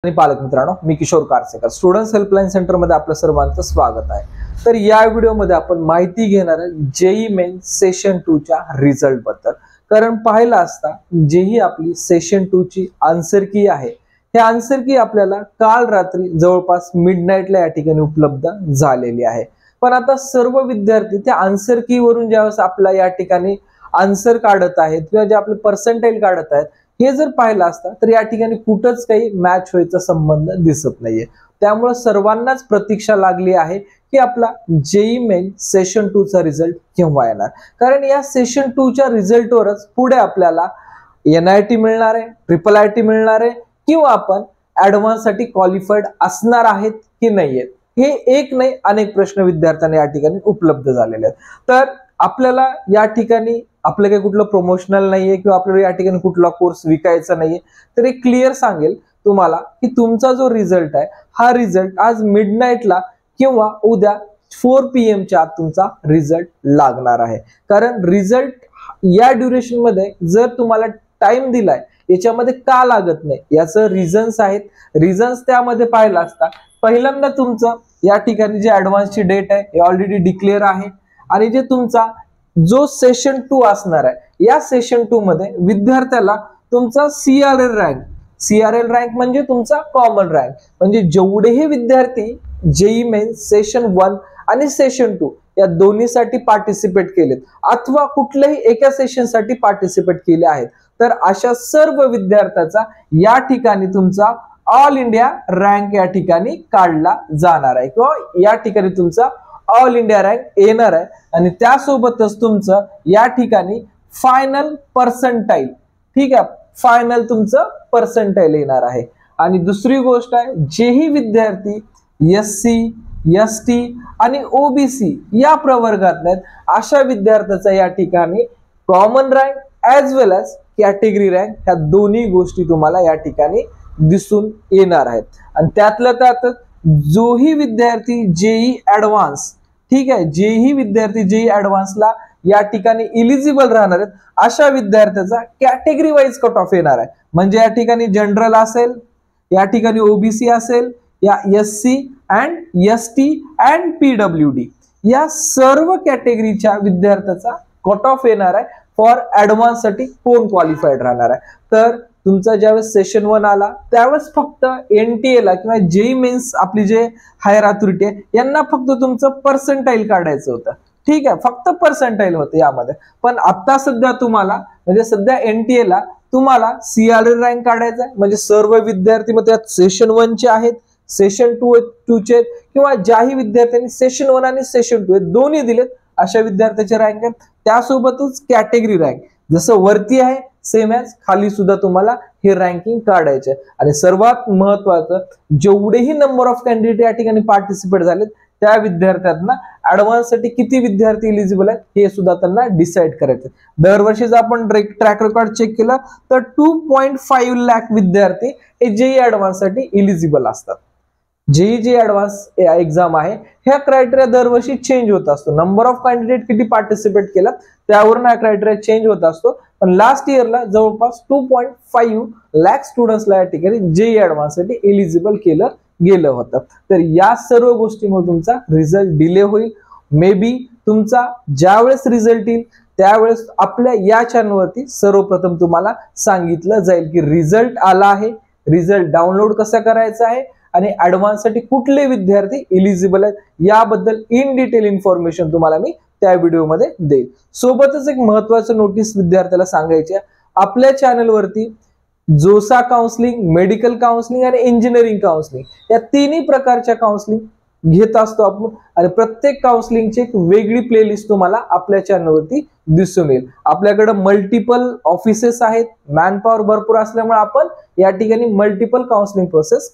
आणि पालक मित्रांनो, मी किशोर कारसेकर, स्टुडंट्स हेल्पलाईन सेंटर मध्ये आपलं सर्वांचं स्वागत आहे। तर या व्हिडिओमध्ये आपण माहिती घेणार आहे जेई मेन सेशन 2 च्या रिझल्ट बद्दल। कारण पाहिला असता जेही आपली सेशन 2 ची आन्सर की आहे, हे आन्सर की आपल्याला काल रात्री जवळपास मिडनाईटला या ठिकाणी उपलब्ध झालेली आहे। पण आता सर्व विद्यार्थी त्या आन्सर की वरून ज्यावेळेस आपला या ठिकाणी आन्सर काढत आहेत किंवा जे आपले पर्सेंटाइल काढत आहेत, हे जर पाहिलं असतं तर या ठिकाणी कुठंच काही मॅच व्हायचा संबंध दिसत नाहीये। त्यामुळे सर्वांनाच प्रतीक्षा लागली आहे की आपला जेई मेन सेशन 2 चा रिझल्ट केव्हा येणार। कारण या सेशन 2 च्या रिझल्टवरच पुढे आपल्याला NIT मिळणार आहे, IIIT मिळणार आहे किंवा आपण ऍडव्हान्स साठी क्वालिफाईड असणार आहेत की नाहीयेत, हे एक नाही अनेक प्रश्न विद्यार्थ्यांना या ठिकाणी उपलब्ध झालेले आहेत। तर आपल्याला या ठिकाणी आपलं काही कुठलं प्रमोशनल नाहीये किंवा आपल्याला या ठिकाणी कुठला कोर्स विकायचा नाहीये, तर एक क्लिअर सांगेल तुम्हाला की तुमचा जो रिझल्ट आहे हा रिझल्ट आज मिडनाईटला किंवा उद्या 4 PM च्या आत तुमचा रिझल्ट लागणार आहे। कारण रिझल्ट या ड्युरेशन मध्ये जर तुम्हाला टाइम दिलाय, याच्यामध्ये का लागत नाही याचं रिझन्स आहेत। रिझन्स त्यामध्ये पाहिला असता पहिल्यांदा तुमचं या ठिकाणी जे ऍडव्हान्सची डेट आहे हे ऑलरेडी डिक्लेअर आहे आणि जे तुमचा जो सेशन 2 असणार आहे, या सेशन 2 मध्ये विद्यार्थ्याला तुमचा CRL रँक म्हणजे तुमचा कॉमन रँक, म्हणजे जेवढेही विद्यार्थी जेई मेन सेशन 1 आणि सेशन 2 या दोन्हीसाठी पार्टिसिपेट केलेत अथवा कुठल्याही एका सेशन साठी पार्टिसिपेट केले आहेत, तर अशा सर्व विद्यार्थ्याचा या ठिकाणी तुमचा ऑल इंडिया रँक या ठिकाणी काढला जाणार आहे किंवा या ठिकाणी तुमचा ऑल इंडिया रँक येणार आहे। आणि त्यासोबतच तुमचं या ठिकाणी फायनल पर्सेंटाइल, ठीक आहे, फायनल तुमचं पर्सेंटाइल येणार आहे। आणि दुसरी गोष्ट आहे, जेही विद्यार्थी SC ST आणि OBC या प्रवर्गात आहेत, अशा विद्यार्थ्याचा या ठिकाणी कॉमन रँक ऍज वेल एज कॅटेगरी रँक ह्या दोन्ही गोष्टी तुम्हाला या ठिकाणी दिसून येणार आहेत। आणि त्यातल्या त्यातच जोही विद्यार्थी जेई ऍडव्हान्स, ठीक आहे, जेही विद्यार्थी जेई ऍडव्हान्सला या ठिकाणी इलिजिबल राहणार आहेत, अशा विद्यार्थ्याचा कॅटेगरी वाईज कट ऑफ येणार आहे। म्हणजे या ठिकाणी जनरल असेल, या ठिकाणी OBC असेल, या SC and ST and PWD या सर्व कॅटेगरीच्या विद्यार्थ्याचा कट ऑफ येणार आहे फॉर ऍडव्हान्स साठी कोण क्वालिफाईड राहणार आहे। तर तुमचा ज्यावेळेस सेशन 1 आला त्यावेळेस फक्त NTA ला किंवा जेई मेन्स आपली जे हायर अथॉरिटी आहे यांना फक्त तुमचं पर्सेंटाइल काढायचं होतं, ठीक आहे, फक्त पर्सेंटाइल होतं यामध्ये। पण आता सध्या तुम्हाला म्हणजे सध्या NTA ला तुम्हाला CRL रँक काढायचा आहे, म्हणजे सर्व विद्यार्थी मग त्यात सेशन 1 चे आहेत, सेशन 2 चे किंवा ज्याही विद्यार्थ्यांनी सेशन 1 आणि सेशन 2 दोन्ही दिलेत अशा विद्यार्थ्याचे रँक आहेत। त्यासोबतच कॅटेगरी रँक जसं वरती आहे सेम ॲज खाली सुद्धा तुम्हाला हे रँकिंग काढायचे। आणि सर्वात महत्वाचं, जेवढेही नंबर ऑफ कॅन्डिडेट या ठिकाणी पार्टिसिपेट झालेत त्या विद्यार्थ्यांना ऍडव्हान्स साठी किती विद्यार्थी इलिजिबल आहेत हे सुद्धा त्यांना डिसाइड करायचं। दरवर्षीच आपण ट्रॅक रेकॉर्ड चेक केलं तर 2.5 लाख विद्यार्थी हे जेई ऍडव्हान्स साठी इलिजिबल असतात। जेई ऍडव्हान्स एक्झाम आहे, ह्या क्रायटेरिया दरवर्षी चेंज होत असतो। नंबर ऑफ कॅन्डिडेट किती पार्टिसिपेट केला त्यावरून हा क्रायटेरिया चेंज होत असतो। पण लास्ट इयरला जवळपास 2.5 लाख स्टुडंट्सला या ठिकाणी जेई ऍडव्हान्स साठी एलिजिबल केलं गेलं होतं। तर या सर्व गोष्टीमुळे तुमचा रिझल्ट डिले होईल। मे बी तुमचा ज्यावेळेस रिझल्ट येईल त्यावेळेस आपल्या या चॅनलवरती सर्वप्रथम तुम्हाला सांगितलं जाईल की रिझल्ट आला आहे, रिझल्ट डाउनलोड कसा करायचा आहे आणि ऍडव्हान्स साठी कुठले विद्यार्थी इलिजिबल आहेत याबद्दल इन डिटेल इन्फॉर्मेशन तुम्हाला मी त्या व्हिडिओमध्ये देईल। सोबतच एक महत्त्वाचं नोटीस विद्यार्थ्याला सांगायची आहे, आपल्या चॅनलवरती जोसा काउन्सिलिंग, मेडिकल काउन्सिलिंग आणि इंजिनिअरिंग काउन्सिलिंग या तिन्ही प्रकारच्या काउन्सिलिंग घेत असतो आपण। आणि प्रत्येक काउन्सिलिंगची एक वेगळी प्लेलिस्ट तुम्हाला आपल्या चॅनलवरती दिसून येईल। आपल्याकडे मल्टिपल ऑफिसेस आहेत, मॅन पॉवर भरपूर असल्यामुळे आपण या ठिकाणी मल्टिपल काउन्सिलिंग प्रोसेस